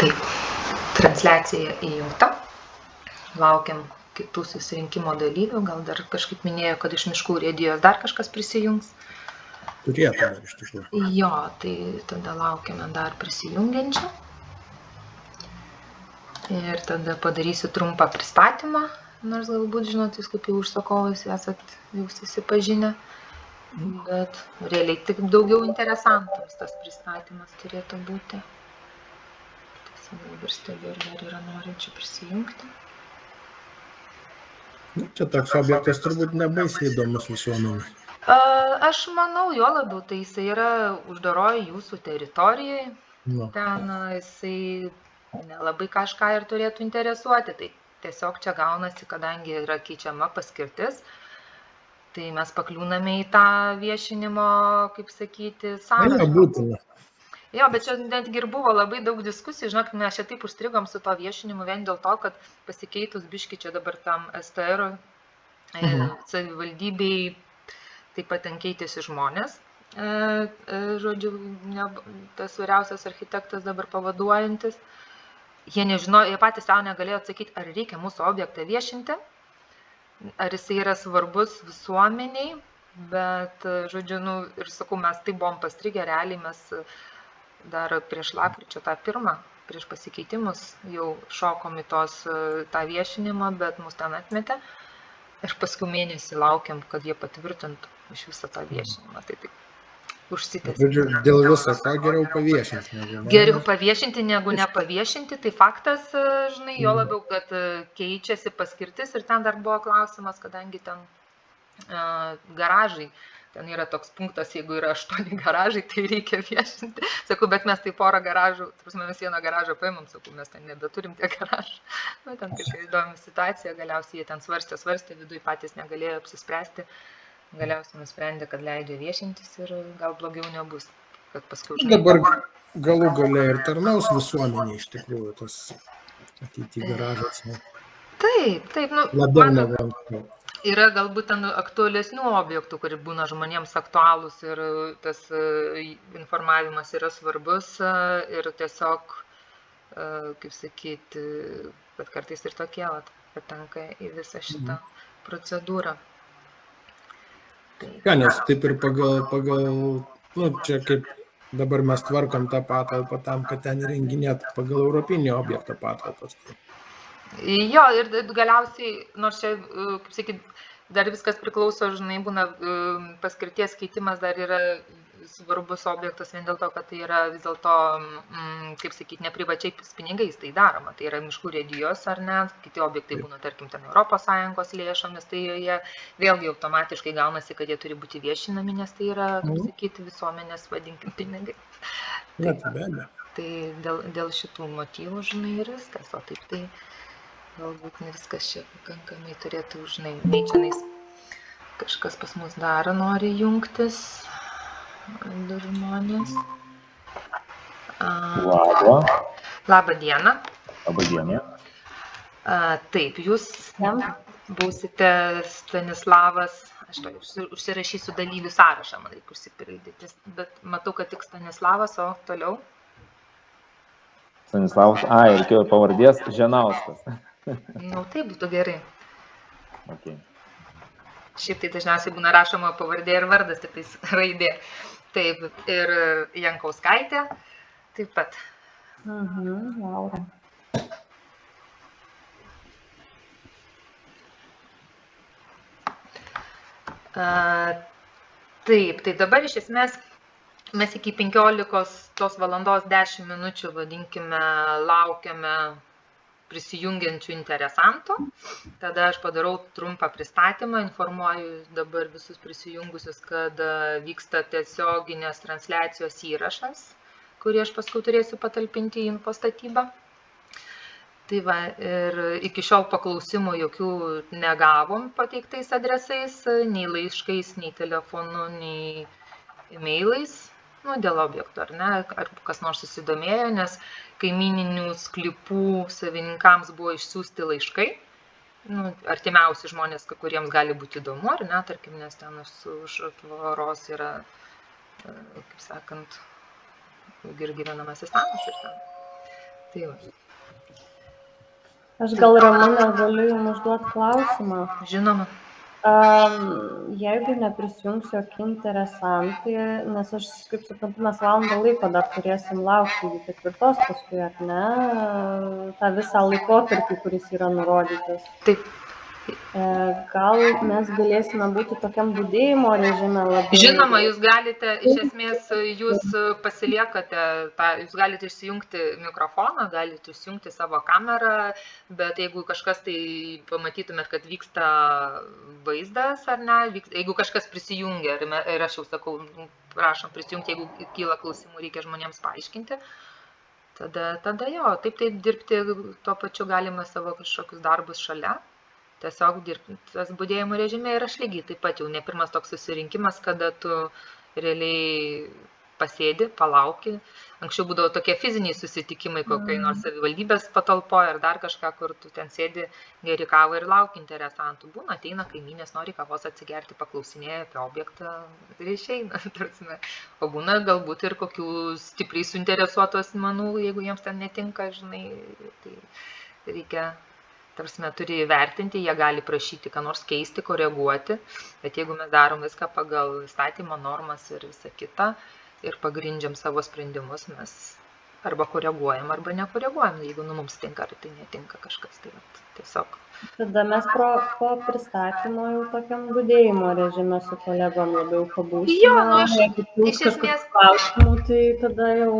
Taip, transliacija įjungta. Laukiam kitų susirinkimo dalyvių. Gal dar kažkaip minėjo, kad iš miškų urėdijos dar kažkas prisijungs. Turėtų dar iš tikrųjų. Jo, tai tada laukiame dar prisijungiančių. Ir tada padarysiu trumpą pristatymą, nors galbūt žinot, jūs kaip jau užsakovais esat jau susipažinę. Bet realiai tik daugiau interesantams tas pristatymas turėtų būti. Tiesiog dabar stebiu, ar dar yra norinčių prisijungti. Čia toks objektas turbūt nebaisiai įdomus visuomenė. Aš manau, jo labiau, tai jisai yra uždaroj jūsų teritorijai. Nu. Ten jisai nelabai kažką ir turėtų interesuoti. Tai tiesiog čia gaunasi, kadangi yra keičiama paskirtis, tai mes pakliūname į tą viešinimo, kaip sakyti, sąrašą. Būtina. Jo, bet čia netgi ir buvo labai daug diskusijų, žinok, mes čia taip užstrigom su to viešinimu vien dėl to, kad pasikeitus biški čia dabar tam STR savivaldybei taip pat ten keitėsi žmonės. Žodžiu, tas vyriausias architektas dabar pavaduojantis. Jie nežino, jie patys savo negalėjo atsakyti, ar reikia mūsų objektą viešinti, ar jisai yra svarbus visuomeniai, bet, žodžiu, ir sakau, mes taip buvom pastrigę, realiai mes dar prieš lapkričio tą pirmą, prieš pasikeitimus jau šokom į tą viešinimą, bet mus ten atmetė. Ir paskui mėnesį laukiam, kad jie patvirtintų iš viso tą viešinimą. Tai taip užsitęsė. Žodžiu, dėl viso ką geriau paviešinti. Geriau paviešinti negu nepaviešinti, tai faktas, žinai, jo labiau, kad keičiasi paskirtis ir ten dar buvo klausimas, kadangi ten garažai, ten yra toks punktas, jeigu yra 8 garažai, tai reikia viešinti. Sakau, bet mes tai porą garažų, mes vieną garažą paimam, sakau, mes ten nebeturim tie garažų. Nu, ten kažkaip įdomi situacija, galiausiai jie ten svarstė, viduj patys negalėjo apsispręsti. Galiausiai nusprendė, kad leidžia viešintis ir gal blogiau nebus. Kad paskui dabar galų gale ir tarnaus visuomenė iš tikrųjų, tas ateity garažas. Taip, labiau negu yra galbūt ten aktualesnių objektų, kurie būna žmonėms aktualūs ir tas informavimas yra svarbus ir tiesiog, kaip sakyti, bet kartais ir tokie patenka į visą šitą procedūrą. Ja, nes taip ir pagal čia kaip dabar mes tvarkom tą patalpą tam, kad ten renginėt pagal europinį objektą patalpas. Jo, ir galiausiai, nors čia, kaip sakyt, dar viskas priklauso, žinai, būna paskirties keitimas dar yra svarbus objektas vien dėl to, kad tai yra vis dėlto, kaip sakyt, neprivačiais pinigais tai daroma. Tai yra miškų urėdijos ar ne, kiti objektai būna, tarkim, ten ES lėšomis, tai jie vėlgi automatiškai gaunasi, kad jie turi būti viešinami, nes tai yra, kaip sakyt, visuomenės, vadinkim, pinigai. Tai dėl šitų motyvų, žinai, ir viskas, o taip tai galbūt viskas čia pakankamai turėtų, žinai, neičianais kažkas pas mus dar nori jungtis. Du žmonės. Labą dieną. Labą dieną. Taip, jūs būsite Stanislavas, aš užsirašysiu dalyvių sąrašą, man reikia užsipildyti, bet matau, kad tik Stanislavas, o toliau? Stanislavas, ir pavardės Žanauskas. Tai būtų gerai. Okay. Šiaip tai dažniausiai būna rašoma pavardė ir vardas, tik tais raidė. Taip, ir Jankauskaitė taip pat. Laura. Taip, tai dabar iš esmės mes iki 15 valandos 10 minučių, vadinkime, laukiame prisijungiančių interesantų. Tada aš padarau trumpą pristatymą, informuoju dabar visus prisijungusius, kad vyksta tiesioginės transliacijos įrašas, kurį aš paskui turėsiu patalpinti į infostatybą. Tai va, ir iki šiol paklausimų jokių negavom pateiktais adresais, nei laiškais, nei telefonu, nei e-mailais. Dėl objektų, ar ne, ar kas nors susidomėjo, nes kaimyninių sklypų savininkams buvo išsiųsti laiškai, artimiausi žmonės, kuriems gali būti įdomu, ar ne, tarkim, nes ten už tvoros yra, kaip sakant, ir gyvenamasis namas ir ten. Tai va. Aš gal Ramunė galiu jums užduoti klausimą. Žinoma. Jeigu neprisijungs jokie interesantai, nes aš, kaip suprantu, mes valandą laiko dar turėsim laukti jų 4 paskui, ar ne, tą visą laikotarpį, kuris yra nurodytas. Taip. Gal mes galėsime būti tokiam budėjimo režime labiau? Žinoma, jūs galite, iš esmės, jūs pasiliekate, jūs galite išsijungti mikrofoną, galite išsijungti savo kamerą, bet jeigu kažkas tai pamatytumėt, kad vyksta vaizdas ar ne, jeigu kažkas prisijungia, ir aš jau sakau, prašom prisijungti, jeigu kyla klausimų, reikia žmonėms paaiškinti, tada jo, taip dirbti, tuo pačiu galima savo kažkokius darbus šalia. Tiesiog dirbti tas budėjimo režime ir aš lygiai taip pat jau ne pirmas toks susirinkimas, kada tu realiai pasėdi, palauki. Anksčiau būdavo tokie fiziniai susitikimai, kokiai nors savivaldybės patalpoje ar dar kažką, kur tu ten sėdi, geri kavą ir lauki interesantų. Būna, ateina kaimynės, nori kavos atsigerti, paklausinėja apie objektą ir išeina. O būna galbūt ir kokių stipriai suinteresuotų asmenų, jeigu jiems ten netinka, žinai, tai reikia... Tarsi turi įvertinti, jie gali prašyti, ką nors keisti, koreguoti, bet jeigu mes darom viską pagal įstatymo normas ir visą kitą ir pagrindžiam savo sprendimus, mes arba koreguojam, arba nekoreguojam, jeigu mums tinka ar tai netinka kažkas, tai tiesiog. Tada mes po pristatymo jau tokiam budėjimo režime su kolegom labiau pabūsime. Jo, iš esmės klausimų, tai tada jau...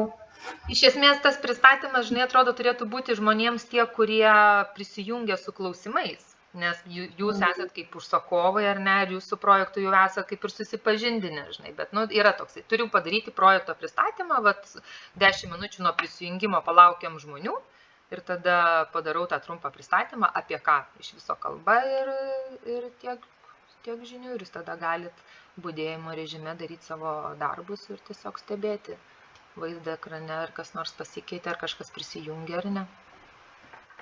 Iš esmės tas pristatymas, žinai, atrodo, turėtų būti žmonėms tie, kurie prisijungia su klausimais, nes jūs esat kaip užsakovai ar ne, ir jūs su projektu jau esat kaip ir susipažindinę, žinai, bet yra toksai, turiu padaryti projekto pristatymą, 10 minučių nuo prisijungimo palaukiam žmonių ir tada padarau tą trumpą pristatymą, apie ką iš viso kalba ir tiek žinių ir jūs tada galit budėjimo režime daryti savo darbus ir tiesiog stebėti vaizdą ekrane, ar kas nors pasikeitė, ar kažkas prisijungia, ar ne.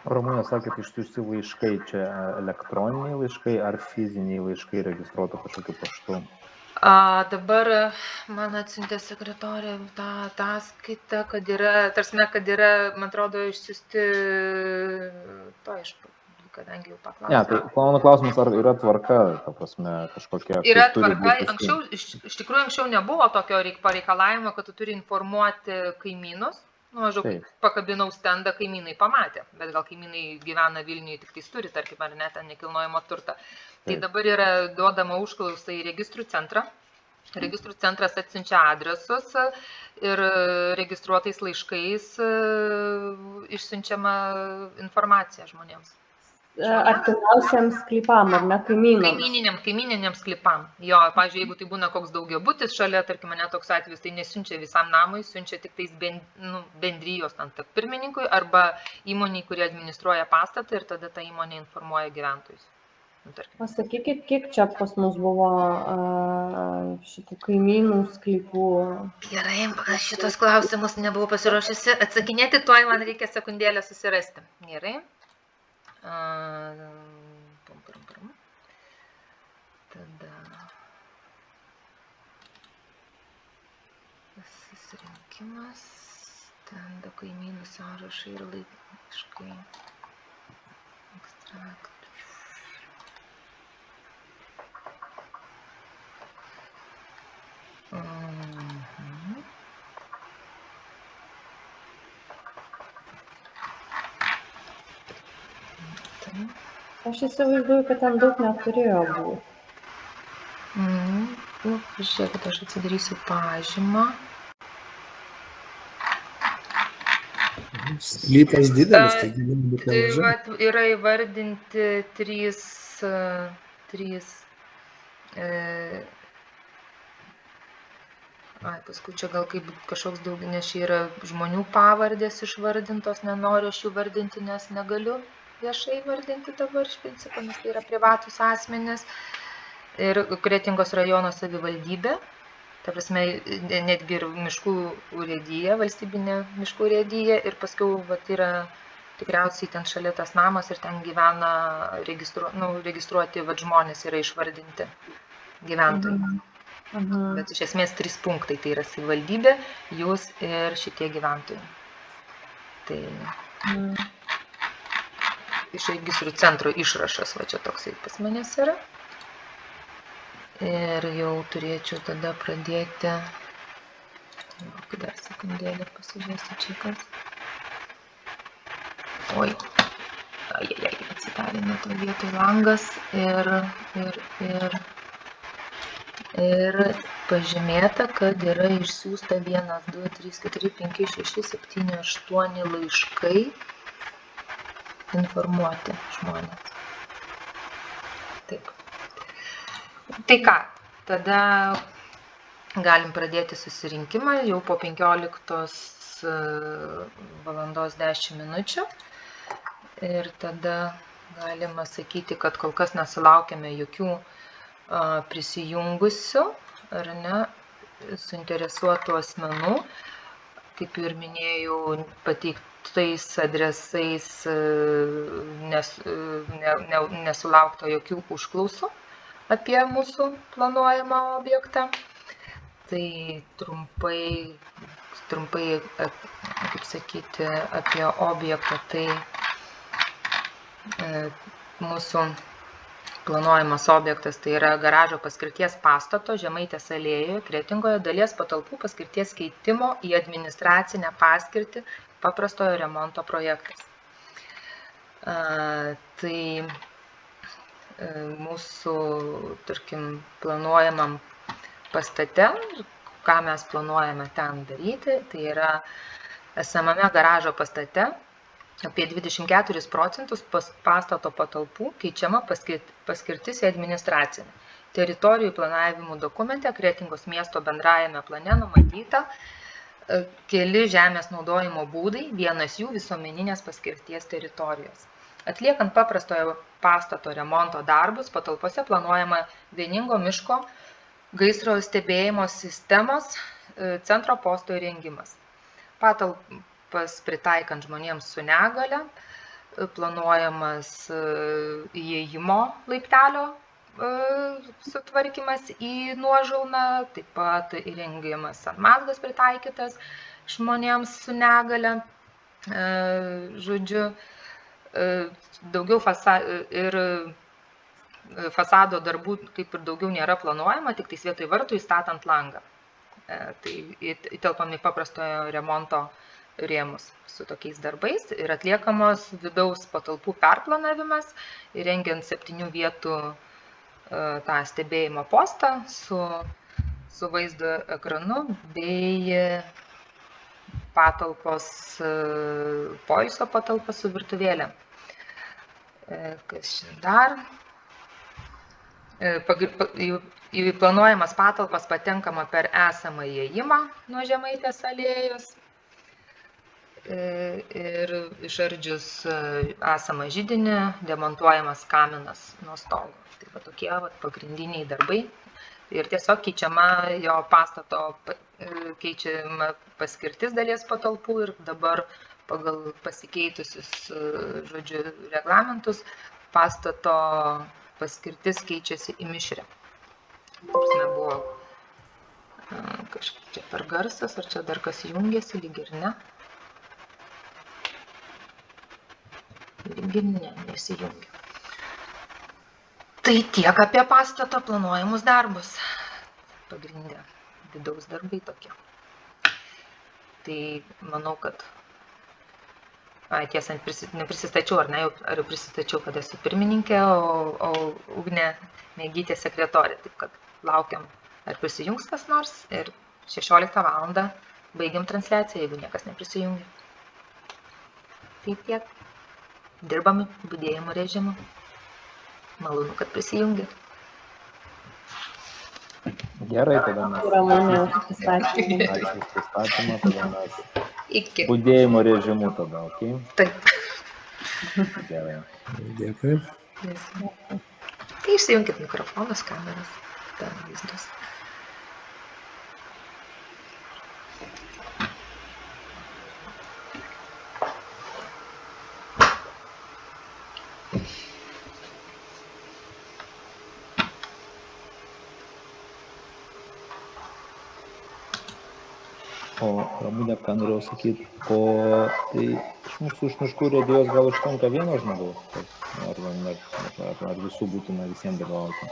Ramunė, sakėt, išsiųsti laiškai, čia elektroniniai laiškai ar fiziniai laiškai registruoto kažkokiu paštu? Dabar man atsiuntė sekretorė tą ataskaitą, kad yra, man atrodo, išsiųsti to kadangi jau paklausė. Ne, tai mano klausimas, ar yra tvarka, ta prasme, kažkokia... Yra tvarka, iš tikrųjų anksčiau nebuvo tokio pareikalavimo, kad tu turi informuoti kaimynus, maždaug pakabinau stendą, kaimynai pamatė, bet gal kaimynai gyvena Vilniuje, tik tai turi, tarkim, ar ne, ten nekilnojamo turtą. Tai dabar yra duodama užklausa į registrų centrą. Registrų centras atsiunčia adresus ir registruotais laiškais išsiunčiama informacija žmonėms. Artimiausiams sklypam, ar ne, kaimynams? Kaimyniniams sklypam. Jo, pavyzdžiui, jeigu tai būna koks daugiabutis šalia, tarkim, ne toks atvejis, tai nesiunčia visam namui, siunčia tik tais bendrijos pirmininkui arba įmoniai, kurie administruoja pastatą ir tada ta įmonė informuoja gyventojus. Pasakykit, kiek čia pas mus buvo šitų kaimynų sklypų? Gerai, šitos klausimus nebuvau pasiruošusi atsakinėti, tuoj man reikia sekundėlę susirasti. Gerai. Tada susirinkimas, stendo kaimynų sąrašai ir laiškai. Ekstraktų. Aš įsivaizduoju, kad ten daug neturėjo būti. Žiūrėkit, aš atsidarysiu pažymą. Sklypas didelis, tai gali būti nemažai. Tai yra įvardinti trys paskui čia gal kaip kažkoks daug, nes čia yra žmonių pavardės išvardintos, nenoriu aš jų vardinti, nes negaliu viešai vardinti dabar iš principo, nes tai yra privatus asmenys. Ir Kretingos rajono savivaldybė, ta prasme, netgi ir miškų urėdija, valstybinė miškų urėdija, ir paskui yra tikriausiai ten šalia tas namas ir ten gyvena registruoti žmonės yra išvardinti gyventojai. Bet iš esmės 3 punktai, tai yra savivaldybė, jūs ir šitie gyventojai. Tai iš registrų centro išrašas, va čia toksai pas manęs yra. Ir jau turėčiau tada pradėti. Dar sekundėlę pasižiūrėsiu čia kas. Oi, atsidarė ne to vietoj langas ir pažymėta, kad yra išsiųsta 1, 2, 3, 4, 5, 6, 7, 8 laiškai informuoti žmonės. Taip. Tai ką, tada galim pradėti susirinkimą jau po 15 valandos 10 minučių. Ir tada galima sakyti, kad kol kas nesulaukėme jokių prisijungusių, ar ne, suinteresuotų asmenų. Kaip ir minėjau, pateiktais adresais nesulaukta jokių užklausų apie mūsų planuojamą objektą. Tai trumpai, kaip sakyti, apie objektą, tai mūsų planuojamas objektas tai yra garažo paskirties pastato Žemaitės alėjoje, Kretingoje dalies patalpų paskirties keitimo į administracinę paskirtį paprastojo remonto projektas. Tai mūsų, tarkim, planuojamam pastate, ką mes planuojame ten daryti, tai yra esamame garažo pastate apie 24% pastato patalpų keičiama paskirtis į administracinę. Teritorijų planavimų dokumente Kretingos miesto bendrajame plane numatyta keli žemės naudojimo būdai, vienas jų visuomeninės paskirties teritorijos. Atliekant paprastojo pastato remonto darbus, patalpose planuojama vieningo miško gaisro stebėjimo sistemos centro posto įrengimas. Patalpas pritaikant žmonėms su negale, planuojamas įėjimo laiptelio sutvarkymas į nuožulną, taip pat įrengimas antmazgas pritaikytas žmonėms su negale. Žodžiu, daugiau fasado darbų kaip ir daugiau nėra planuojama, tik tais vietoj vartų įstatant langą. Tai įtelpami paprastojo remonto rėmus su tokiais darbais ir atliekamos vidaus patalpų perplanavimas, įrengiant 7 vietų tą stebėjimo postą su vaizdo ekranu bei patalpos, poilsio patalpą su virtuvėlė. Kas čia dar? Į planuojamas patalpas patenkama per esamą įėjimą nuo Žemaitės alėjos ir išardžius esamą židinį demontuojamas kaminas nuo stogo. Tai va tokie pagrindiniai darbai ir tiesiog keičiama jo pastato, keičiama paskirtis dalies patalpų ir dabar pagal pasikeitusius, žodžiu, reglamentus pastato paskirtis keičiasi į mišrią. Tapsime buvo kažkaip čia per garsas, ar čia dar kas jungiasi, lyg ir ne. Lyg ir ne, nesijungia. Tai tiek apie pastato planuojamus darbus. Pagrindė vidaus darbai tokie. Tai manau, kad tiesa, neprisistačiau, ar ne, ar jau prisistačiau, kad esu pirmininkė, o Ugnė Mėgytė sekretorė. Taip kad laukiam, ar prisijungs kas nors ir 16 valandą baigiam transliaciją, jeigu niekas neprisijungia. Tai tiek. Dirbam budėjimo režimu. Malonu, kad prisijungia. Gerai, tada mes. Ramunė už pristatymą. Ačiū už pristatymą, tada mes Iki. budėjimo režimu tada, ok? Taip. Gerai. Dėkui. Tai išsijunkit mikrofonus, kameras, ten vaizdus. O Ramūnė, ką norėjau sakyti, o tai iš mūsų iš miškų urėdijos gal užtenka vieno žmogaus, ar visų būtina visiems dalyvauti?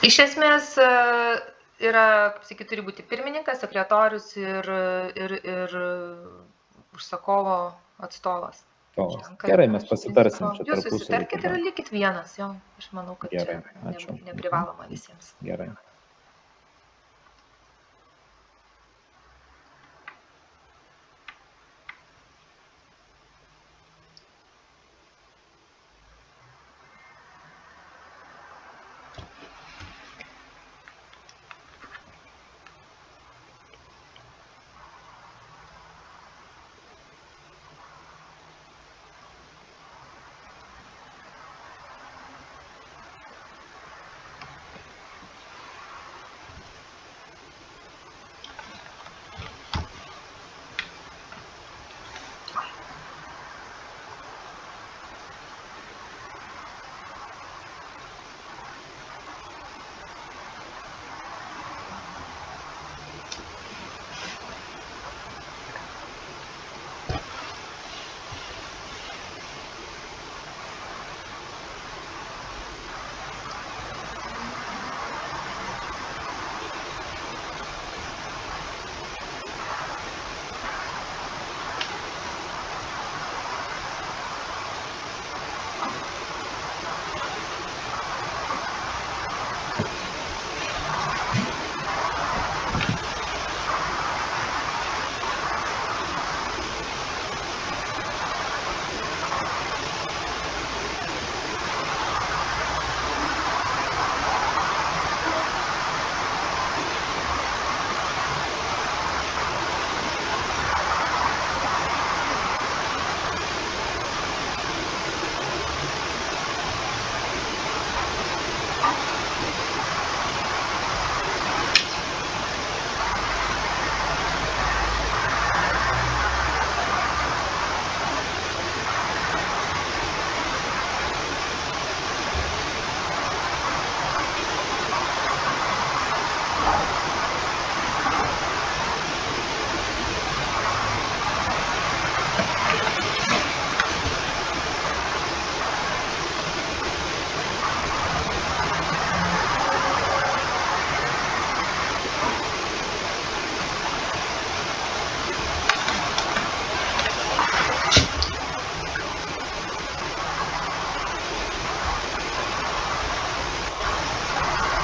Iš esmės yra, kaip sakyti, turi būti pirmininkas, sekretorius ir užsakovo atstovas. Gerai, mes pasitarsim čia Jūs tarpusavy. susitarkit ir likit vienas, jo. Aš manau, kad Gerai, čia ačiū. neprivaloma visiems. Gerai.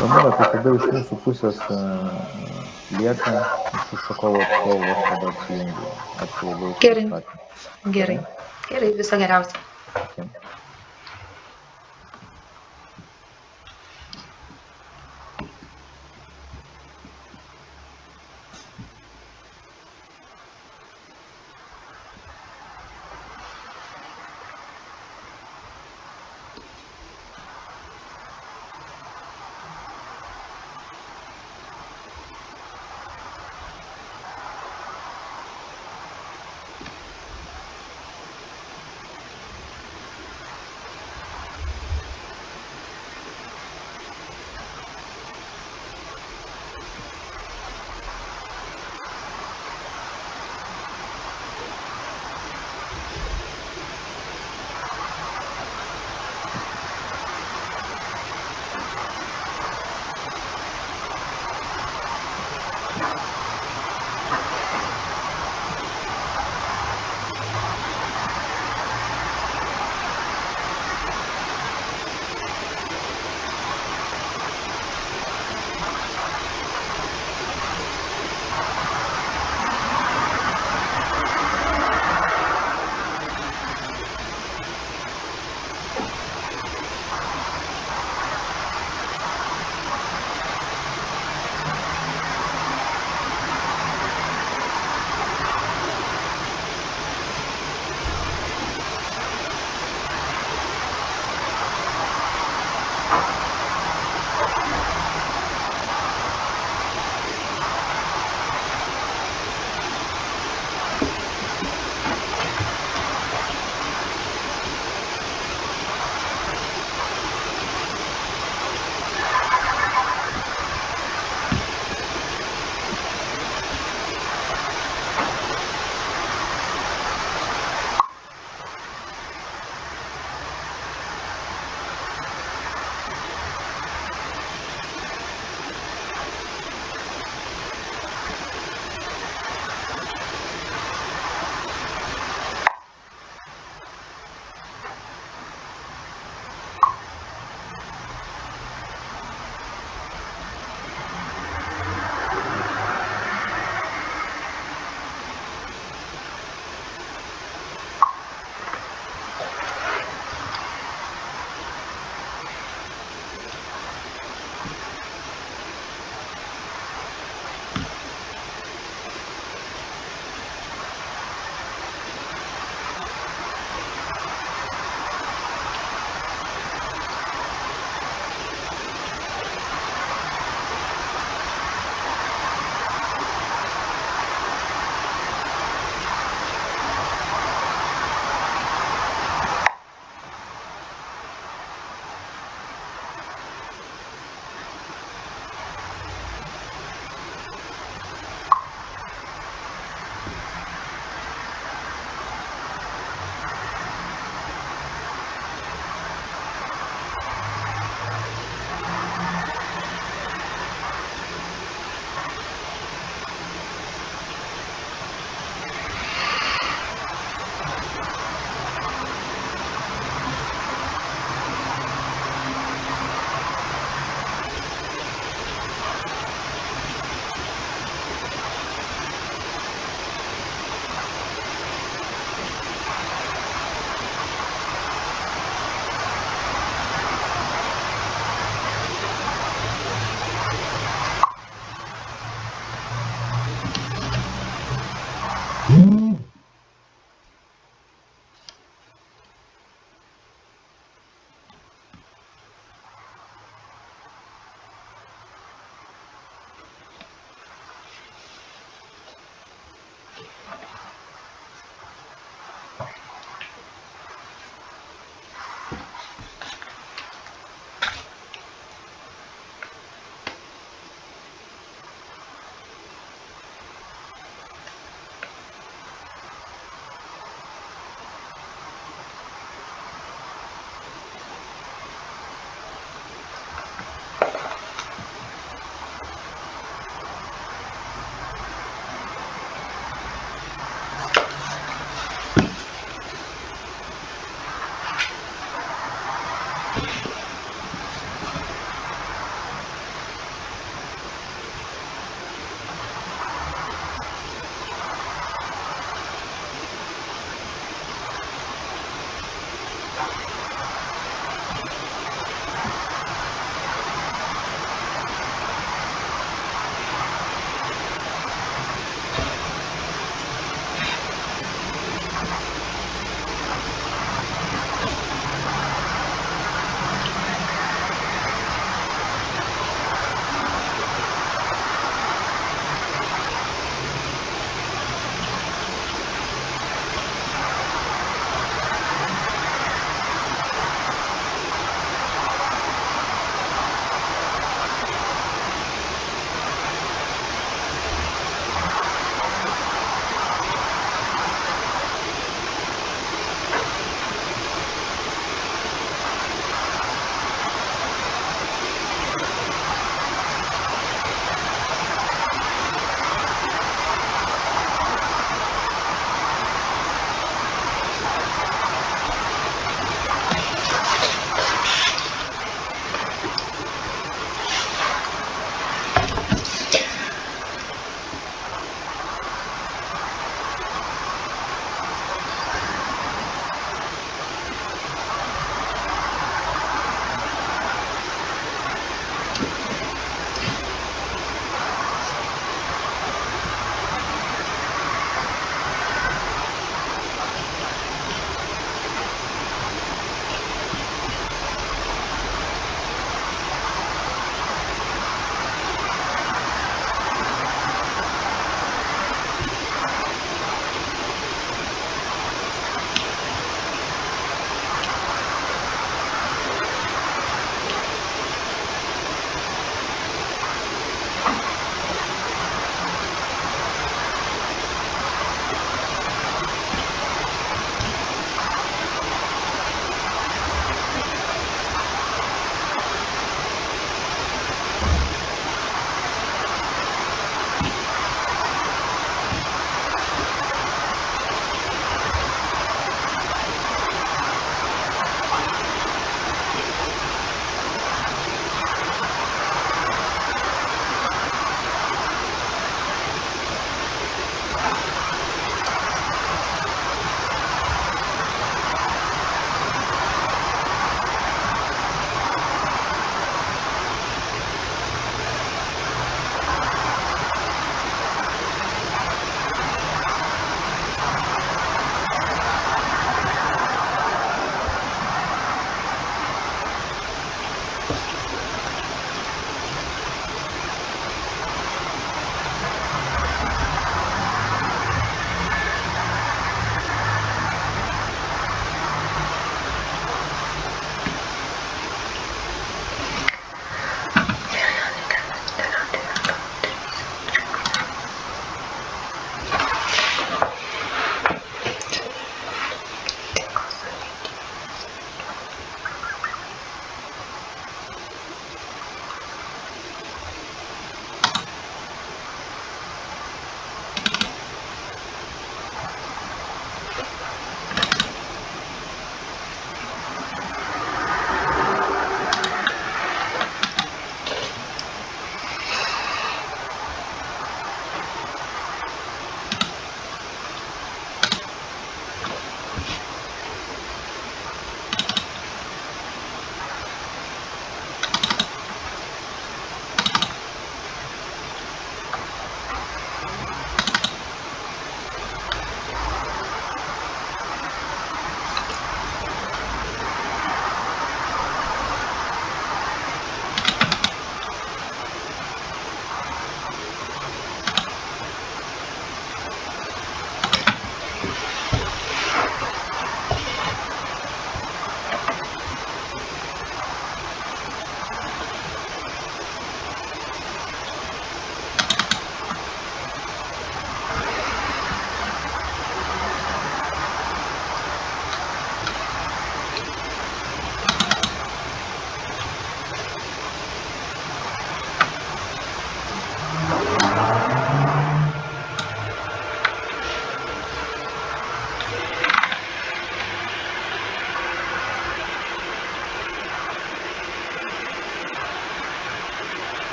Ramūnė, tai tada iš mūsų pusės lieka iš užsakovo atstovo, aš tada atsijungiu. Ačiū labai už pristatymą. Gerai, viso geriausio. Okay.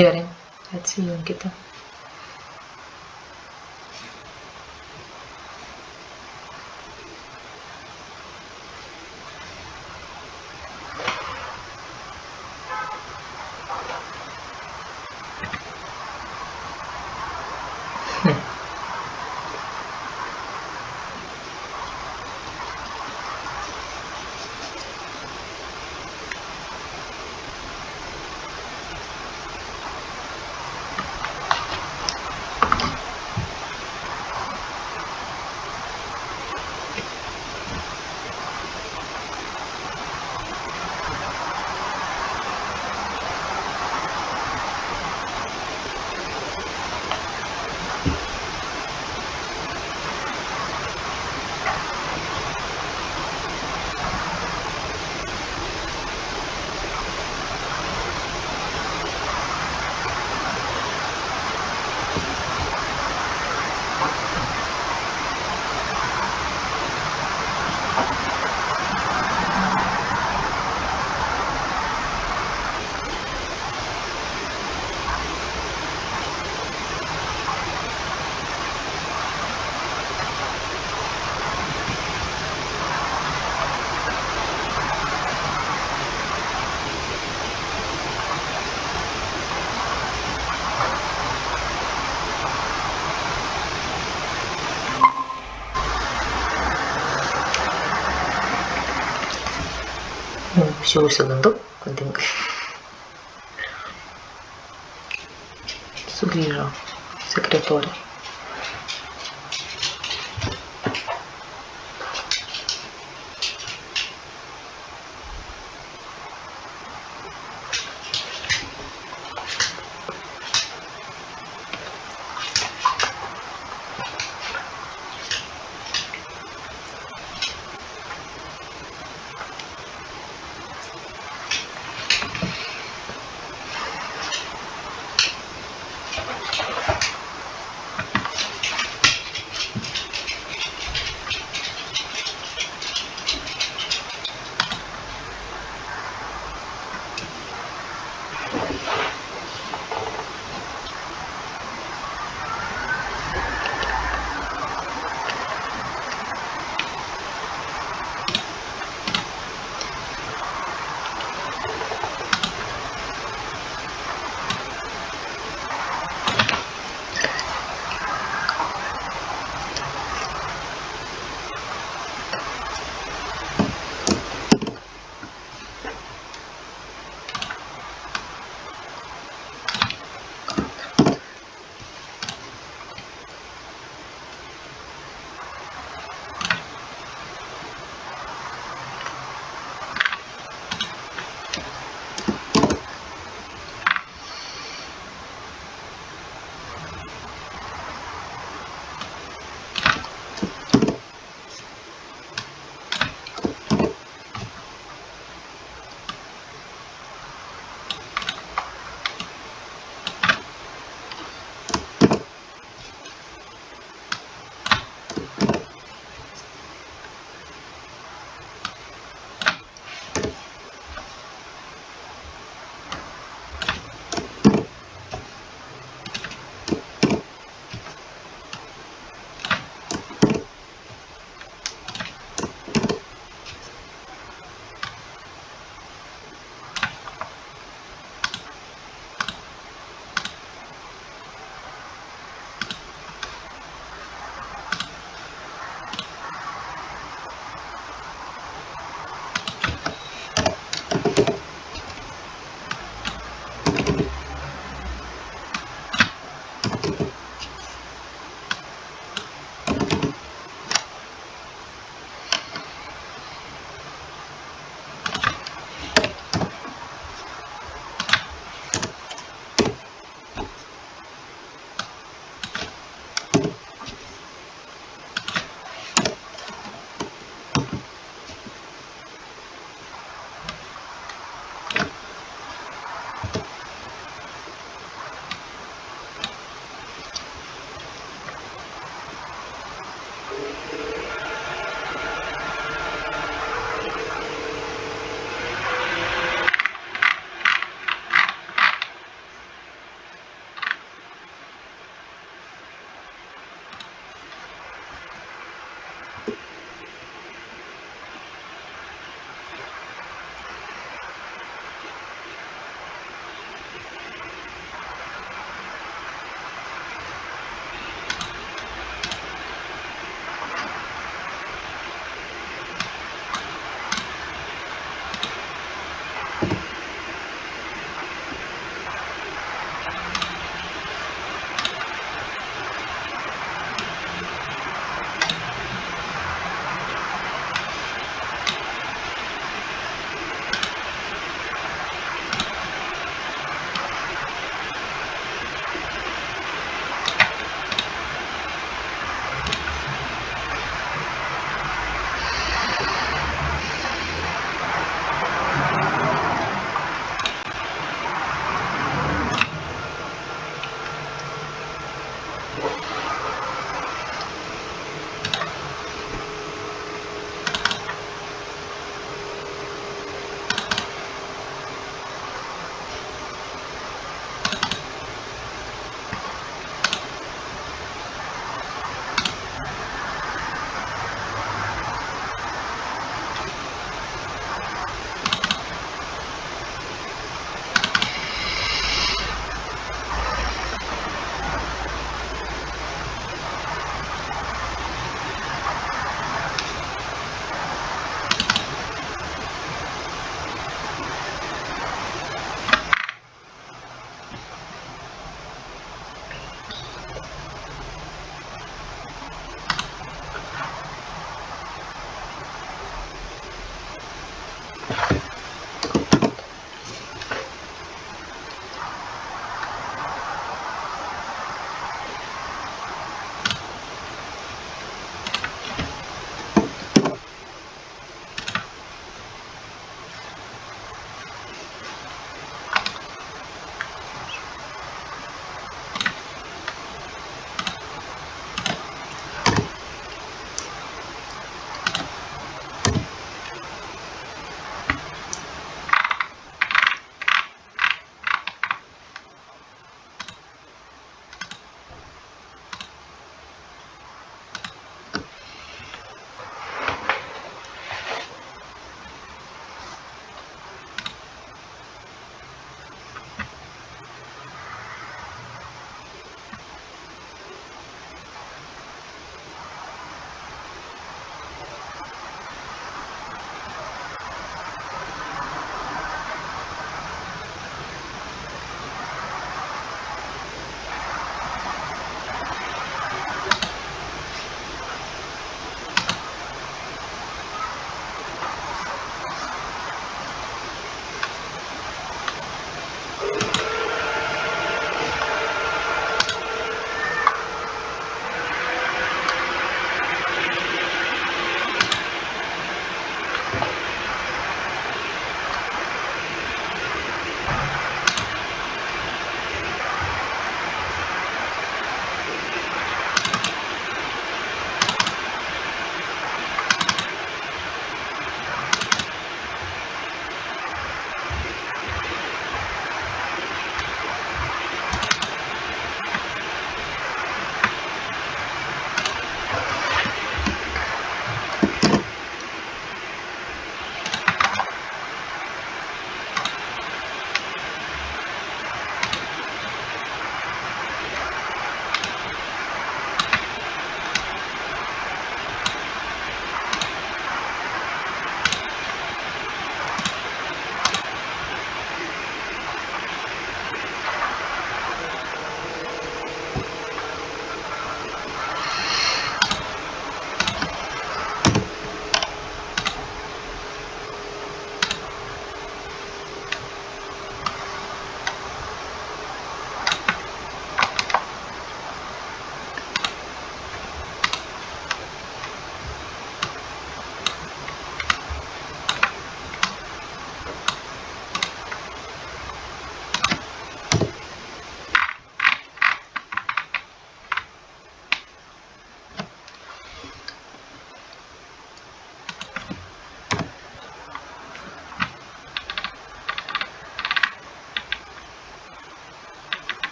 Gerai, atsijunkite. Aš jau išsigandau, kad dingai. Sugrįžo sekretorė.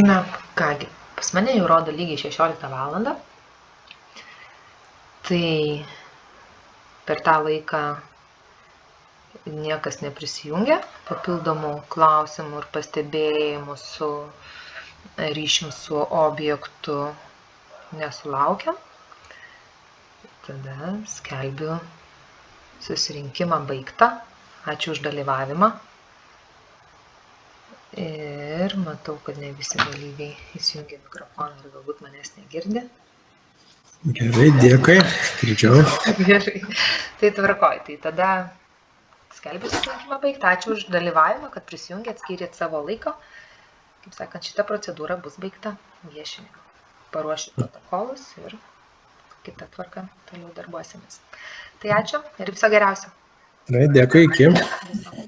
Na, kągi, pas mane jau rodo lygiai 16 valandą. Tai per tą laiką niekas neprisijungia, papildomų klausimų ir pastebėjimų su ryšium su objektu nesulaukiam. Tada skelbiu susirinkimą baigtą. Ačiū už dalyvavimą. Ir matau, kad ne visi dalyviai įsijungia mikrofoną ir galbūt manęs negirdi. Gerai, dėkui. Girdžiau. Gerai. Tai tvarkoj. Tai tada skelbiu susirinkimą baigtą. Ačiū už dalyvavimą, kad prisijungėt, skyrėt savo laiko. Kaip sakant, šita procedūra bus baigta viešinimu. Paruošiu protokolus ir kitą tvarką toliau darbuosimės. Tai ačiū ir viso geriausio. Gerai, dėkui, iki. Viso.